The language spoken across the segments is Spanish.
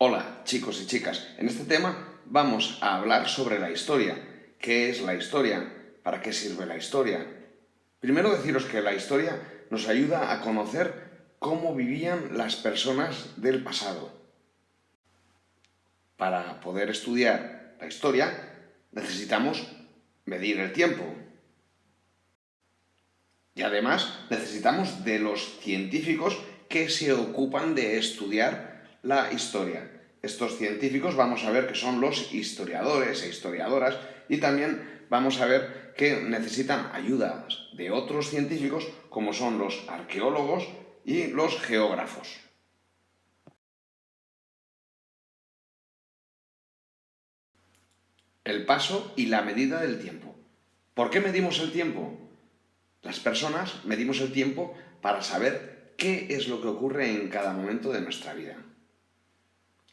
Hola chicos y chicas, en este tema vamos a hablar sobre la historia. ¿Qué es la historia? ¿Para qué sirve la historia? Primero deciros que la historia nos ayuda a conocer cómo vivían las personas del pasado. Para poder estudiar la historia necesitamos medir el tiempo. Y además necesitamos de los científicos que se ocupan de estudiar la historia. Estos científicos vamos a ver que son los historiadores e historiadoras y también vamos a ver que necesitan ayuda de otros científicos como son los arqueólogos y los geógrafos. El paso y la medida del tiempo. ¿Por qué medimos el tiempo? Las personas medimos el tiempo para saber qué es lo que ocurre en cada momento de nuestra vida.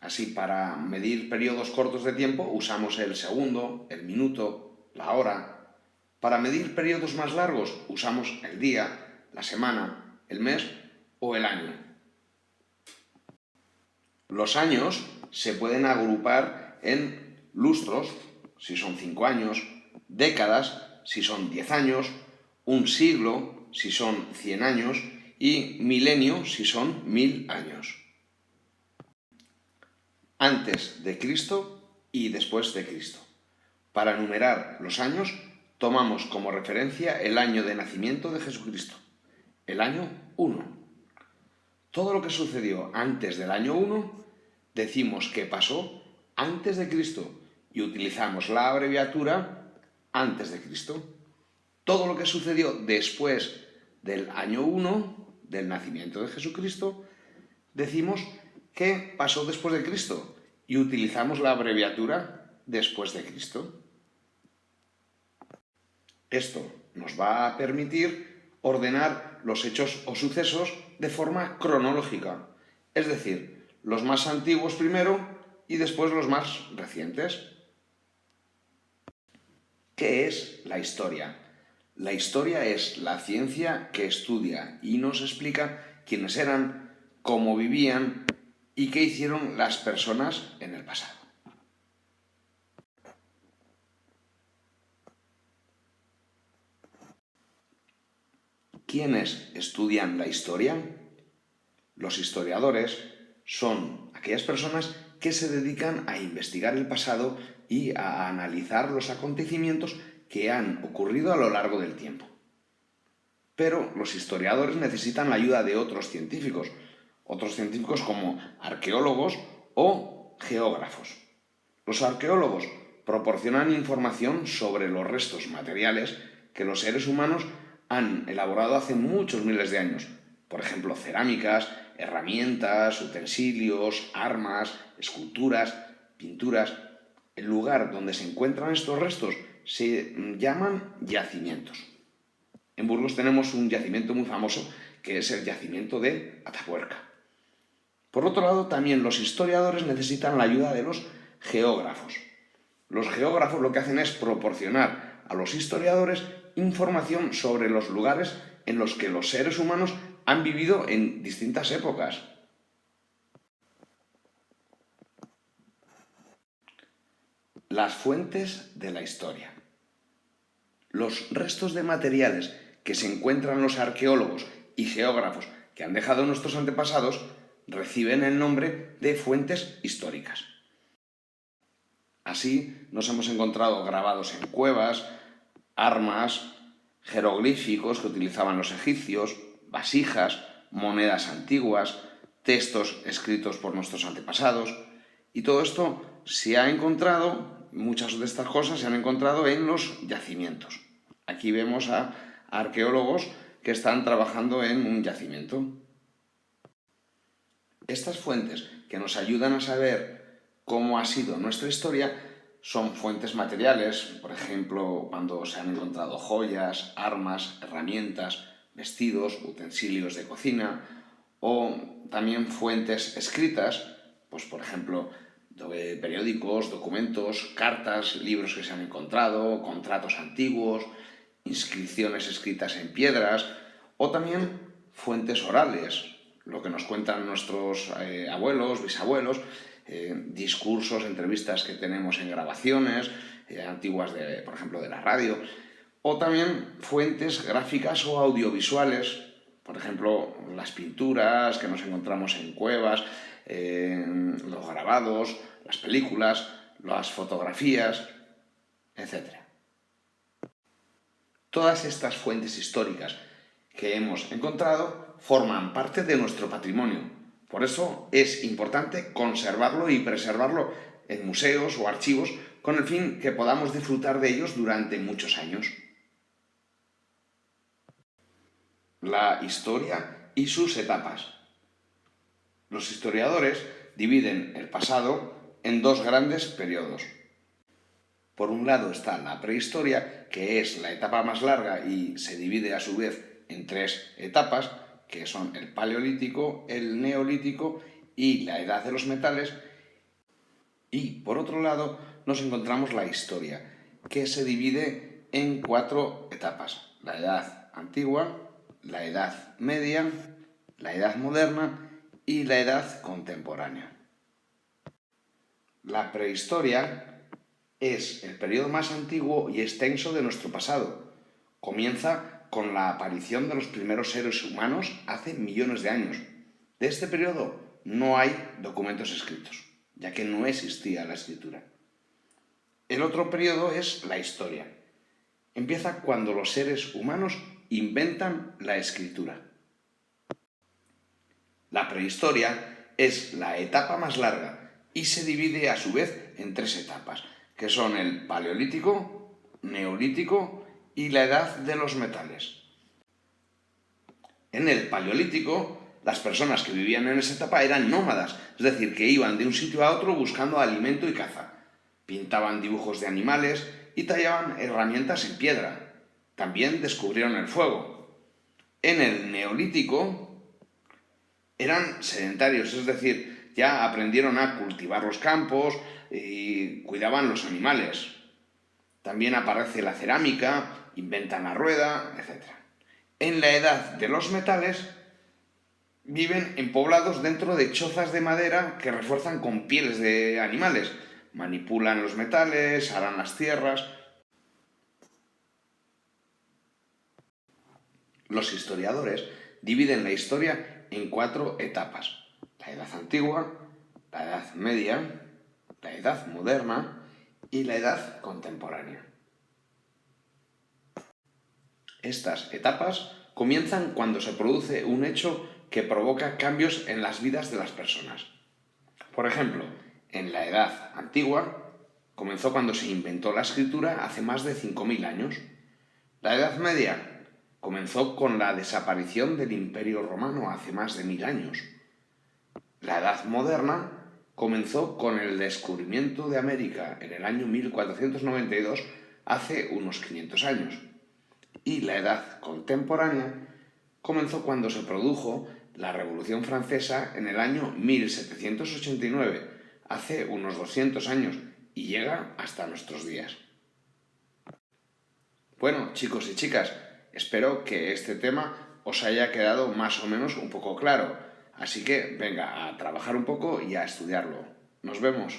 Así, para medir periodos cortos de tiempo usamos el segundo, el minuto, la hora. Para medir periodos más largos usamos el día, la semana, el mes o el año. Los años se pueden agrupar en lustros, si son 5 años, décadas, si son 10 años, un siglo, si son 100 años, y milenio, si son 1000 años. Antes de Cristo y después de Cristo. Para numerar los años, tomamos como referencia el año de nacimiento de Jesucristo, el año 1. Todo lo que sucedió antes del año 1, decimos que pasó antes de Cristo y utilizamos la abreviatura antes de Cristo. Todo lo que sucedió después del año 1, del nacimiento de Jesucristo, decimos que pasó después de Cristo y utilizamos la abreviatura después de Cristo. Esto nos va a permitir ordenar los hechos o sucesos de forma cronológica, es decir, los más antiguos primero y después los más recientes. ¿Qué es la historia? La historia es la ciencia que estudia y nos explica quiénes eran, cómo vivían y qué hicieron las personas en el pasado. ¿Quiénes estudian la historia? Los historiadores son aquellas personas que se dedican a investigar el pasado y a analizar los acontecimientos que han ocurrido a lo largo del tiempo. Pero los historiadores necesitan la ayuda de otros científicos como arqueólogos o geógrafos. Los arqueólogos proporcionan información sobre los restos materiales que los seres humanos han elaborado hace muchos miles de años. Por ejemplo, cerámicas, herramientas, utensilios, armas, esculturas, pinturas. El lugar donde se encuentran estos restos se llaman yacimientos. En Burgos tenemos un yacimiento muy famoso que es el yacimiento de Atapuerca. Por otro lado, también los historiadores necesitan la ayuda de los geógrafos. Los geógrafos lo que hacen es proporcionar a los historiadores información sobre los lugares en los que los seres humanos han vivido en distintas épocas. Las fuentes de la historia. Los restos de materiales que se encuentran los arqueólogos y geógrafos que han dejado nuestros antepasados reciben el nombre de fuentes históricas. Así nos hemos encontrado grabados en cuevas, armas, jeroglíficos que utilizaban los egipcios, vasijas, monedas antiguas, textos escritos por nuestros antepasados. Y todo esto se ha encontrado, muchas de estas cosas se han encontrado en los yacimientos. Aquí vemos a arqueólogos que están trabajando en un yacimiento. Estas fuentes que nos ayudan a saber cómo ha sido nuestra historia son fuentes materiales, por ejemplo, cuando se han encontrado joyas, armas, herramientas, vestidos, utensilios de cocina, o también fuentes escritas, pues por ejemplo, periódicos, documentos, cartas, libros que se han encontrado, contratos antiguos, inscripciones escritas en piedras, o también fuentes orales, lo que nos cuentan nuestros abuelos, bisabuelos, discursos, entrevistas que tenemos en grabaciones antiguas, por ejemplo, de la radio, o también fuentes gráficas o audiovisuales, por ejemplo, las pinturas que nos encontramos en cuevas, los grabados, las películas, las fotografías, etc. Todas estas fuentes históricas que hemos encontrado forman parte de nuestro patrimonio. Por eso es importante conservarlo y preservarlo en museos o archivos con el fin que podamos disfrutar de ellos durante muchos años. La historia y sus etapas. Los historiadores dividen el pasado en dos grandes periodos. Por un lado está la prehistoria, que es la etapa más larga y se divide a su vez en tres etapas, que son el paleolítico, el neolítico y la edad de los metales. Y por otro lado nos encontramos la historia, que se divide en cuatro etapas: la edad antigua, la edad media, la edad moderna y la edad contemporánea. La prehistoria es el periodo más antiguo y extenso de nuestro pasado. Comienza con la aparición de los primeros seres humanos hace millones de años. De este periodo no hay documentos escritos, ya que no existía la escritura. El otro periodo es la historia. Empieza cuando los seres humanos inventan la escritura. La prehistoria es la etapa más larga y se divide a su vez en tres etapas, que son el paleolítico, neolítico y la edad de los metales. En el paleolítico, las personas que vivían en esa etapa eran nómadas, es decir, que iban de un sitio a otro buscando alimento y caza. Pintaban dibujos de animales y tallaban herramientas en piedra. También descubrieron el fuego. En el neolítico eran sedentarios, es decir, ya aprendieron a cultivar los campos y cuidaban los animales. También aparece la cerámica, inventan la rueda, etc. En la edad de los metales viven en poblados dentro de chozas de madera que refuerzan con pieles de animales. Manipulan los metales, aran las tierras. Los historiadores dividen la historia en cuatro etapas: la edad antigua, la edad media, la edad moderna y la edad contemporánea. Estas etapas comienzan cuando se produce un hecho que provoca cambios en las vidas de las personas. Por ejemplo, en la edad antigua comenzó cuando se inventó la escritura hace más de 5.000 años. La edad media comenzó con la desaparición del Imperio Romano hace más de 1.000 años. La edad moderna comenzó con el descubrimiento de América en el año 1492, hace unos 500 años. Y la edad contemporánea comenzó cuando se produjo la Revolución Francesa en el año 1789, hace unos 200 años, y llega hasta nuestros días. Bueno, chicos y chicas, espero que este tema os haya quedado más o menos un poco claro. Así que venga a trabajar un poco y a estudiarlo. Nos vemos.